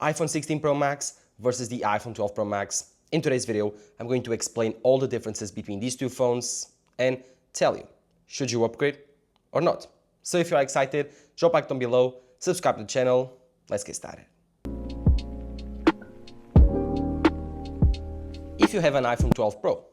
iPhone 16 Pro Max versus the iPhone 12 Pro Max. In today's video, I'm going to explain all the differences between these two phones and tell you, should you upgrade or not? So if you're excited, drop a like down below, subscribe to the channel, let's get started. If you have an iPhone 12 Pro,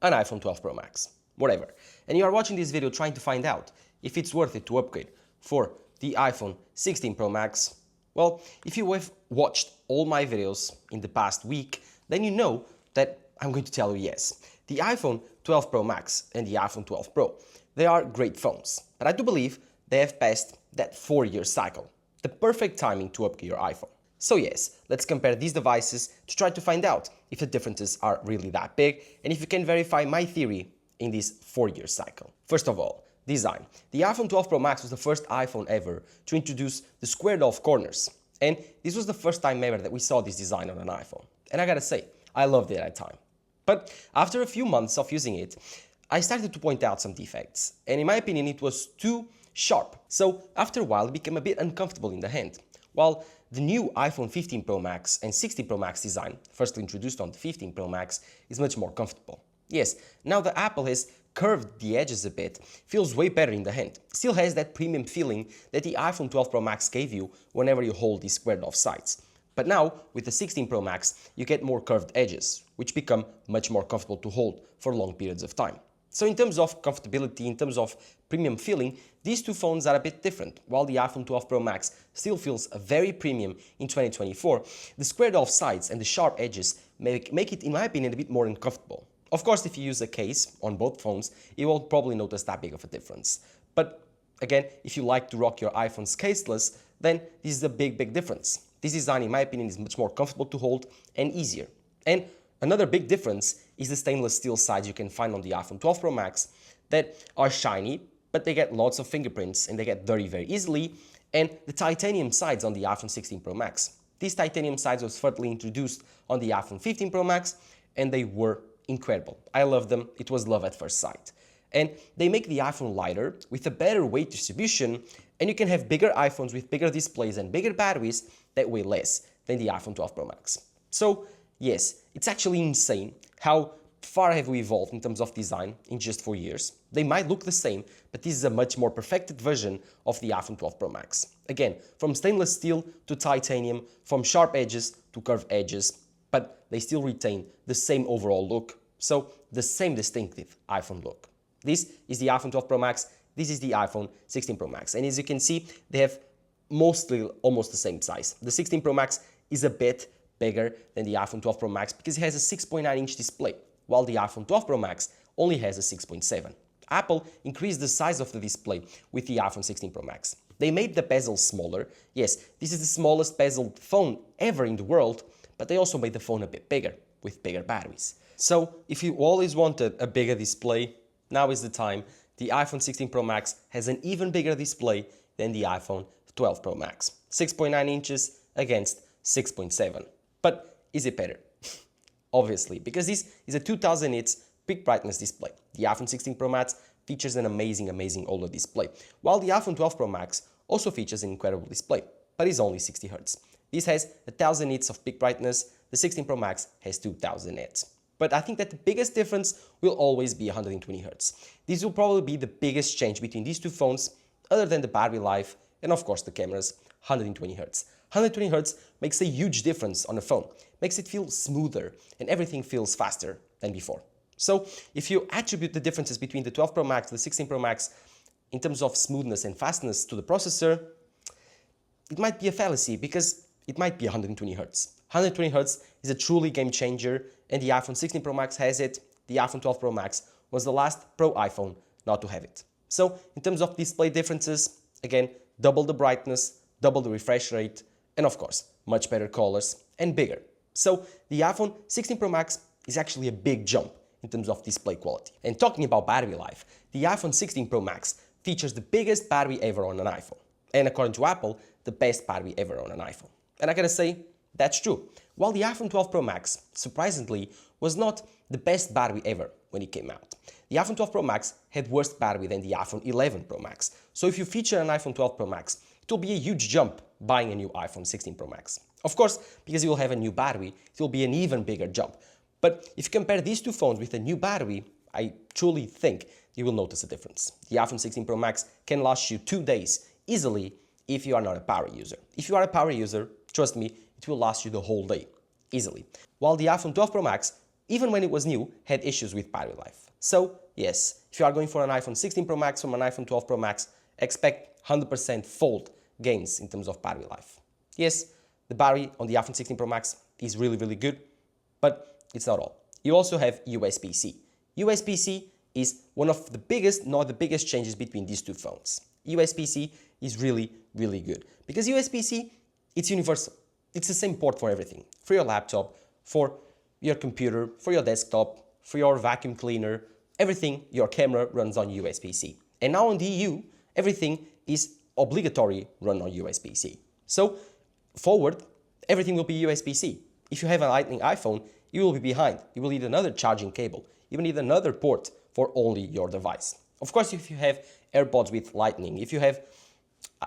an iPhone 12 Pro Max, whatever, and you are watching this video trying to find out if it's worth it to upgrade for the iPhone 16 Pro Max, well, if you have watched all my videos in the past week, then you know that I'm going to tell you yes. The iPhone 12 Pro Max and the iPhone 12 Pro, they are great phones, but I do believe they have passed that 4-year cycle, the perfect timing to upgrade your iPhone. So yes, let's compare these devices to try to find out if the differences are really that big and if you can verify my theory in this 4-year cycle. First of all, design. The iPhone 12 Pro Max was the first iPhone ever to introduce the squared off corners. And this was the first time ever that we saw this design on an iPhone. And I gotta say, I loved it at the time. But after a few months of using it, I started to point out some defects. And in my opinion, it was too sharp. So after a while, it became a bit uncomfortable in the hand. While the new iPhone 15 Pro Max and 16 Pro Max design, firstly introduced on the 15 Pro Max, is much more comfortable. Yes, now the Apple has curved the edges a bit, feels way better in the hand. Still has that premium feeling that the iPhone 12 Pro Max gave you whenever you hold these squared off sides. But now, with the 16 Pro Max, you get more curved edges, which become much more comfortable to hold for long periods of time. So in terms of comfortability, in terms of premium feeling, these two phones are a bit different. While the iPhone 12 Pro Max still feels very premium in 2024, the squared off sides and the sharp edges make it, in my opinion, a bit more uncomfortable. Of course, if you use a case on both phones, you won't probably notice that big of a difference. But again, if you like to rock your iPhones caseless, then this is a big difference. This design, in my opinion, is much more comfortable to hold and easier. And another big difference is the stainless steel sides you can find on the iPhone 12 Pro Max that are shiny, but they get lots of fingerprints and they get dirty very easily, and the titanium sides on the iPhone 16 Pro Max. These titanium sides was firstly introduced on the iPhone 15 Pro Max, and they were incredible. I love them. It was love at first sight. And they make the iPhone lighter with a better weight distribution, and you can have bigger iPhones with bigger displays and bigger batteries that weigh less than the iPhone 12 Pro Max. So yes, it's actually insane how far have we evolved in terms of design in just 4 years. They might look the same, but this is a much more perfected version of the iPhone 12 Pro Max. Again, from stainless steel to titanium, from sharp edges to curved edges, but they still retain the same overall look, so the same distinctive iPhone look. This is the iPhone 12 Pro Max, this is the iPhone 16 Pro Max, and as you can see, they have mostly almost the same size. The 16 Pro Max is a bit bigger than the iPhone 12 Pro Max because it has a 6.9-inch display, while the iPhone 12 Pro Max only has a 6.7. Apple increased the size of the display with the iPhone 16 Pro Max. They made the bezel smaller. Yes, this is the smallest bezeled phone ever in the world, but they also made the phone a bit bigger, with bigger batteries. So, if you always wanted a bigger display, now is the time. The iPhone 16 Pro Max has an even bigger display than the iPhone 12 Pro Max. 6.9 inches against 6.7. But is it better? Obviously, because this is a 2000 nits peak brightness display. The iPhone 16 Pro Max features an amazing OLED display, while the iPhone 12 Pro Max also features an incredible display, but is only 60 Hz. This has 1000 nits of peak brightness, the 16 Pro Max has 2000 nits. But I think that the biggest difference will always be 120 Hz. This will probably be the biggest change between these two phones, other than the battery life and of course the cameras, 120 Hz. 120 Hz makes a huge difference on a phone, makes it feel smoother and everything feels faster than before. So if you attribute the differences between the 12 Pro Max and the 16 Pro Max in terms of smoothness and fastness to the processor, it might be a fallacy because it might be 120 Hz. 120 Hz is a truly game changer, and the iPhone 16 Pro Max has it. The iPhone 12 Pro Max was the last Pro iPhone not to have it. So in terms of display differences, again, double the brightness, double the refresh rate, and of course, much better colors and bigger. So the iPhone 16 Pro Max is actually a big jump in terms of display quality. And talking about battery life, the iPhone 16 Pro Max features the biggest battery ever on an iPhone. And according to Apple, the best battery ever on an iPhone. And I gotta say, that's true. While the iPhone 12 Pro Max, surprisingly, was not the best battery ever when it came out. The iPhone 12 Pro Max had worse battery than the iPhone 11 Pro Max. So if you feature an iPhone 12 Pro Max It will be a huge jump buying a new iPhone 16 Pro Max. Of course, because you will have a new battery, it will be an even bigger jump. But if you compare these two phones with a new battery, I truly think you will notice a difference. The iPhone 16 Pro Max can last you 2 days easily if you are not a power user. If you are a power user, trust me, it will last you the whole day easily. While the iPhone 12 Pro Max, even when it was new, had issues with battery life. So yes, if you are going for an iPhone 16 Pro Max from an iPhone 12 Pro Max, expect 100% fold gains in terms of battery life. Yes, the battery on the iPhone 16 Pro Max is really good, but it's not all. You also have USB-C. USB-C is one of the biggest, not the biggest changes between these two phones. USB-C is really good because USB-C, it's universal. It's the same port for everything, for your laptop, for your computer, for your desktop, for your vacuum cleaner, everything, your camera runs on USB-C. And now in the EU, everything is obligatory run on USB-C. So forward, everything will be USB-C. If you have a Lightning iPhone, you will be behind. You will need another charging cable. You will need another port for only your device. Of course, if you have AirPods with Lightning, if you have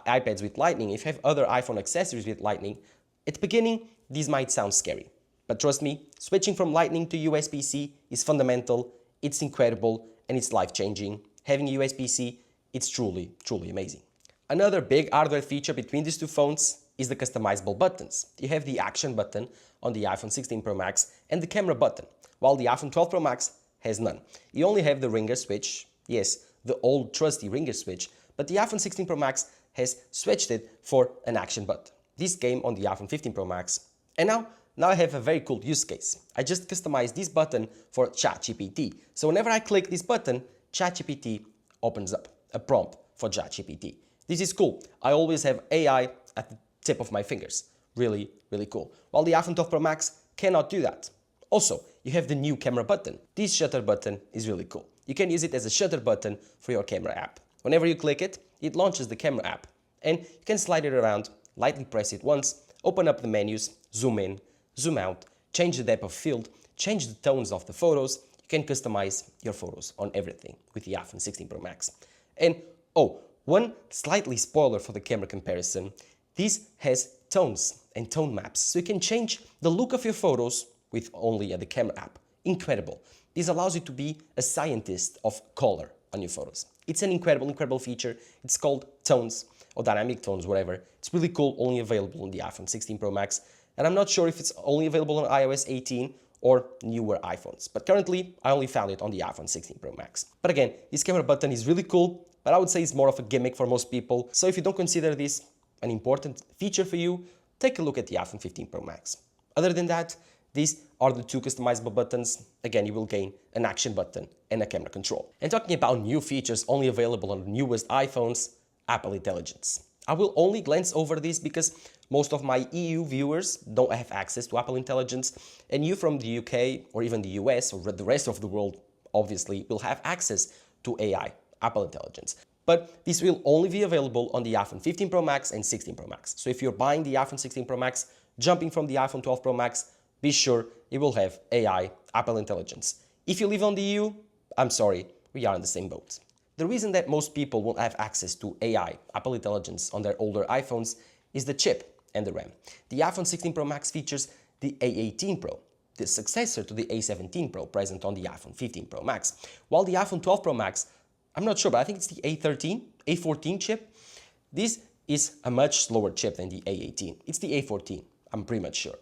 iPads with Lightning, if you have other iPhone accessories with Lightning, at the beginning, these might sound scary. But trust me, switching from Lightning to USB-C is fundamental, it's incredible, and it's life-changing. Having USB-C, it's truly amazing. Another big hardware feature between these two phones is the customizable buttons. You have the action button on the iPhone 16 Pro Max and the camera button, while the iPhone 12 Pro Max has none. You only have the ringer switch, yes, the old trusty ringer switch, but the iPhone 16 Pro Max has switched it for an action button. This came on the iPhone 15 Pro Max. And now I have a very cool use case. I just customized this button for ChatGPT. So whenever I click this button, ChatGPT opens up a prompt for ChatGPT. This is cool. I always have AI at the tip of my fingers. Really cool. While the iPhone 12 Pro Max cannot do that. Also, you have the new camera button. This shutter button is really cool. You can use it as a shutter button for your camera app. Whenever you click it, it launches the camera app. And you can slide it around, lightly press it once, open up the menus, zoom in, zoom out, change the depth of field, change the tones of the photos. You can customize your photos on everything with the iPhone 16 Pro Max. And oh, one slightly spoiler for the camera comparison. This has tones and tone maps, so you can change the look of your photos with only the camera app. Incredible. This allows you to be a scientist of color on your photos. It's an incredible feature. It's called tones or dynamic tones, whatever. It's really cool, only available on the iPhone 16 Pro Max. And I'm not sure if it's only available on iOS 18 or newer iPhones. But currently, I only found it on the iPhone 16 Pro Max. But again, this camera button is really cool, but I would say it's more of a gimmick for most people. So if you don't consider this an important feature for you, take a look at the iPhone 15 Pro Max. Other than that, these are the two customizable buttons. Again, you will gain an action button and a camera control. And talking about new features only available on the newest iPhones, Apple Intelligence. I will only glance over this because most of my EU viewers don't have access to Apple Intelligence, and you from the UK or even the US or the rest of the world obviously will have access to AI, Apple Intelligence. But this will only be available on the iPhone 15 Pro Max and 16 Pro Max. So if you're buying the iPhone 16 Pro Max, jumping from the iPhone 12 Pro Max, be sure it will have AI, Apple Intelligence. If you live on the EU, I'm sorry, we are in the same boat. The reason that most people won't have access to AI, Apple Intelligence on their older iPhones is the chip and the RAM. The iPhone 16 Pro Max features the A18 Pro, the successor to the A17 Pro present on the iPhone 15 Pro Max. While the iPhone 12 Pro Max, I'm not sure, but I think it's the A14 chip. This is a much slower chip than the A18. It's the A14, I'm pretty much sure.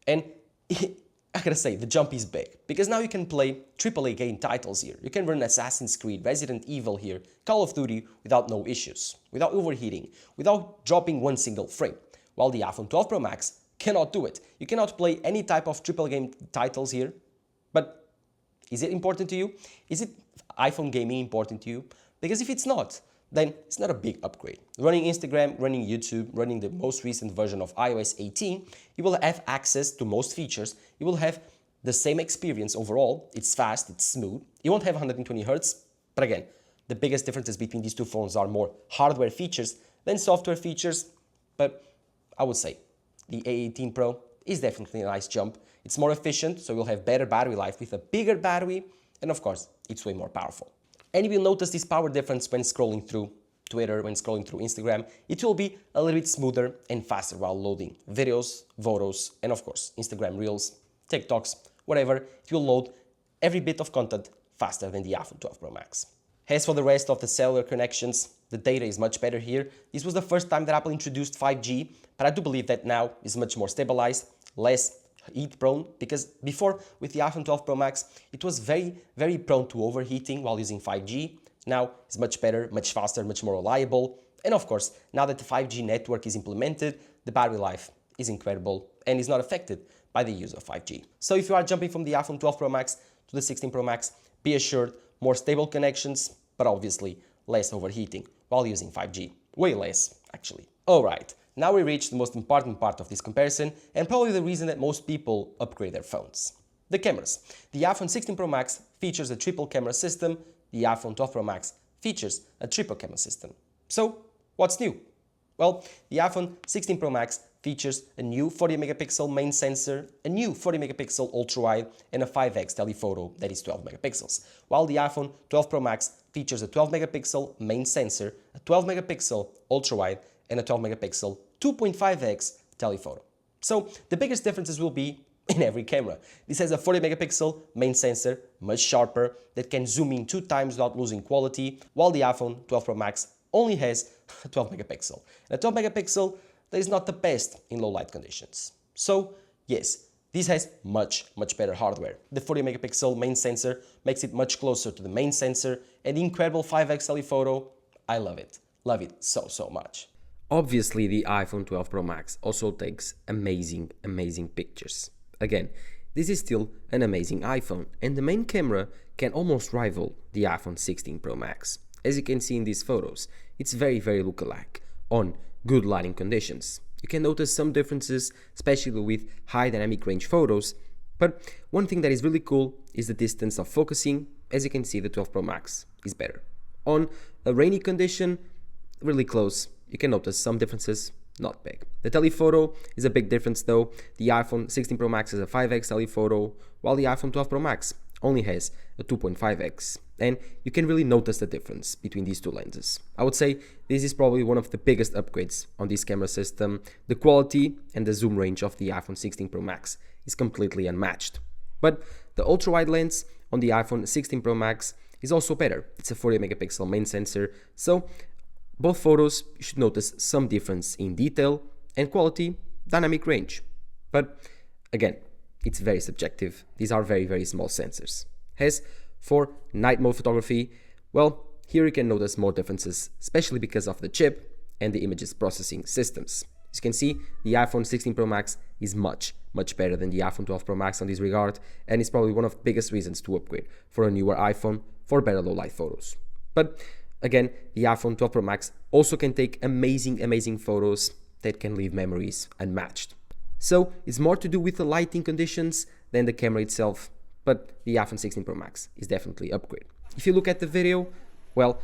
And I gotta say, the jump is big, because now you can play AAA game titles here. You can run Assassin's Creed, Resident Evil here, Call of Duty without no issues, without overheating, without dropping one single frame, while the iPhone 12 Pro Max cannot do it. You cannot play any type of AAA game titles here, but is it important to you? Is it iPhone gaming important to you? Because if it's not, then it's not a big upgrade. Running Instagram, running YouTube, running the most recent version of iOS 18, you will have access to most features. You will have the same experience overall. It's fast, it's smooth. You won't have 120 Hz, but again, the biggest differences between these two phones are more hardware features than software features. But I would say the A18 Pro is definitely a nice jump. It's more efficient, so you'll have better battery life with a bigger battery, and of course, it's way more powerful. And you will notice this power difference when scrolling through Twitter, when scrolling through Instagram, it will be a little bit smoother and faster while loading videos, photos, and of course, Instagram Reels, TikToks, whatever. It will load every bit of content faster than the iPhone 12 Pro Max. As for the rest of the cellular connections, the data is much better here. This was the first time that Apple introduced 5G, but I do believe that now is much more stabilized, less heat prone, because before with the iPhone 12 Pro Max, it was very prone to overheating while using 5G. Now it's much better, much faster, much more reliable. And of course, now that the 5G network is implemented, the battery life is incredible and is not affected by the use of 5G. So if you are jumping from the iPhone 12 Pro Max to the 16 Pro Max, be assured more stable connections, but obviously less overheating while using 5G. Way less, actually. Alright, now we reach the most important part of this comparison and probably the reason that most people upgrade their phones. The cameras. The iPhone 16 Pro Max features a triple camera system, the iPhone 12 Pro Max features a triple camera system. So, what's new? Well, the iPhone 16 Pro Max features a new 40 megapixel main sensor, a new 40 megapixel ultra-wide, and a 5x telephoto that is 12 megapixels, while the iPhone 12 Pro Max features a 12 megapixel main sensor, a 12 megapixel ultra-wide, and a 12 megapixel 2.5x telephoto. So the biggest differences will be in every camera. This has a 40 megapixel main sensor, much sharper, that can zoom in 2 times without losing quality, while the iPhone 12 Pro Max only has a 12 megapixel. And a 12 megapixel that is not the best in low light conditions. So yes, this has much better hardware. The 40 megapixel main sensor makes it much closer to the main sensor, and the incredible 5x telephoto, I love it. Love it so much. Obviously, the iPhone 12 Pro Max also takes amazing pictures. Again, this is still an amazing iPhone, and the main camera can almost rival the iPhone 16 Pro Max. As you can see in these photos, it's very lookalike on good lighting conditions. You can notice some differences, especially with high dynamic range photos, but one thing that is really cool is the distance of focusing. As you can see, the 12 Pro Max is better. On a rainy condition, really close, you can notice some differences, not big. The telephoto is a big difference though. The iPhone 16 Pro Max has a 5x telephoto, while the iPhone 12 Pro Max only has a 2.5x. And you can really notice the difference between these two lenses. I would say this is probably one of the biggest upgrades on this camera system. The quality and the zoom range of the iPhone 16 Pro Max is completely unmatched. But the ultra-wide lens on the iPhone 16 Pro Max is also better. It's a 40 megapixel main sensor, so both photos you should notice some difference in detail and quality, dynamic range. But again, it's very subjective. These are very small sensors. As for night mode photography, well, here you can notice more differences, especially because of the chip and the images processing systems. As you can see, the iPhone 16 Pro Max is much better than the iPhone 12 Pro Max on this regard, and it's probably one of the biggest reasons to upgrade for a newer iPhone for better low light photos. But again, the iPhone 12 Pro Max also can take amazing photos that can leave memories unmatched. So it's more to do with the lighting conditions than the camera itself, but the iPhone 16 Pro Max is definitely an upgrade. If you look at the video, well,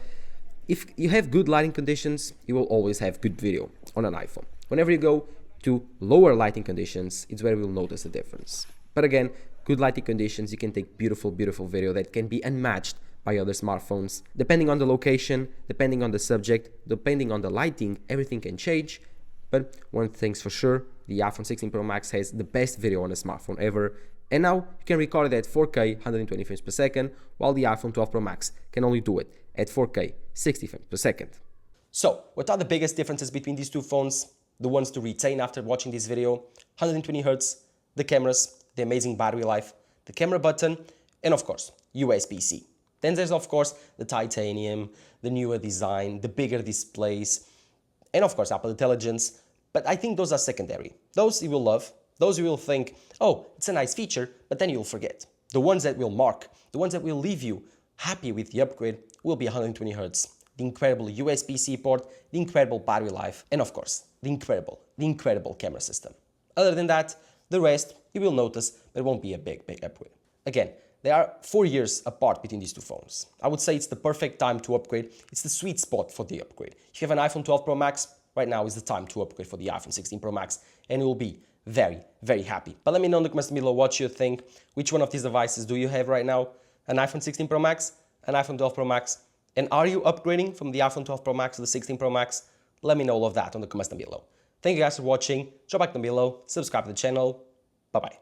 if you have good lighting conditions, you will always have good video on an iPhone. Whenever you go to lower lighting conditions, it's where you'll notice the difference. But again, good lighting conditions, you can take beautiful video that can be unmatched by other smartphones. Depending on the location, depending on the subject, depending on the lighting, everything can change. But one thing's for sure, the iPhone 16 Pro Max has the best video on a smartphone ever, and now you can record it at 4K 120 frames per second, while the iPhone 12 Pro Max can only do it at 4K 60 frames per second. So, what are the biggest differences between these two phones? The ones to retain after watching this video: 120Hz, the cameras, the amazing battery life, the camera button, and of course, USB-C. Then there's of course the titanium, the newer design, the bigger displays, and of course Apple Intelligence, but I think those are secondary. Those you will love, those you will think, oh, it's a nice feature, but then you'll forget. The ones that will mark, the ones that will leave you happy with the upgrade will be 120Hz, the incredible USB-C port, the incredible battery life, and of course, the incredible camera system. Other than that, the rest you will notice, but it won't be a big upgrade. Again, there are 4 years apart between these two phones. I would say it's the perfect time to upgrade. It's the sweet spot for the upgrade. If you have an iPhone 12 Pro Max, right now is the time to upgrade for the iPhone 16 Pro Max, and you will be very happy. But let me know in the comments below what you think. Which one of these devices do you have right now? An iPhone 16 Pro Max, an iPhone 12 Pro Max, And are you upgrading from the iPhone 12 Pro Max to the 16 Pro Max? Let me know all of that on the comments down below. Thank you guys for watching. Drop a like down below, subscribe to the channel. Bye bye.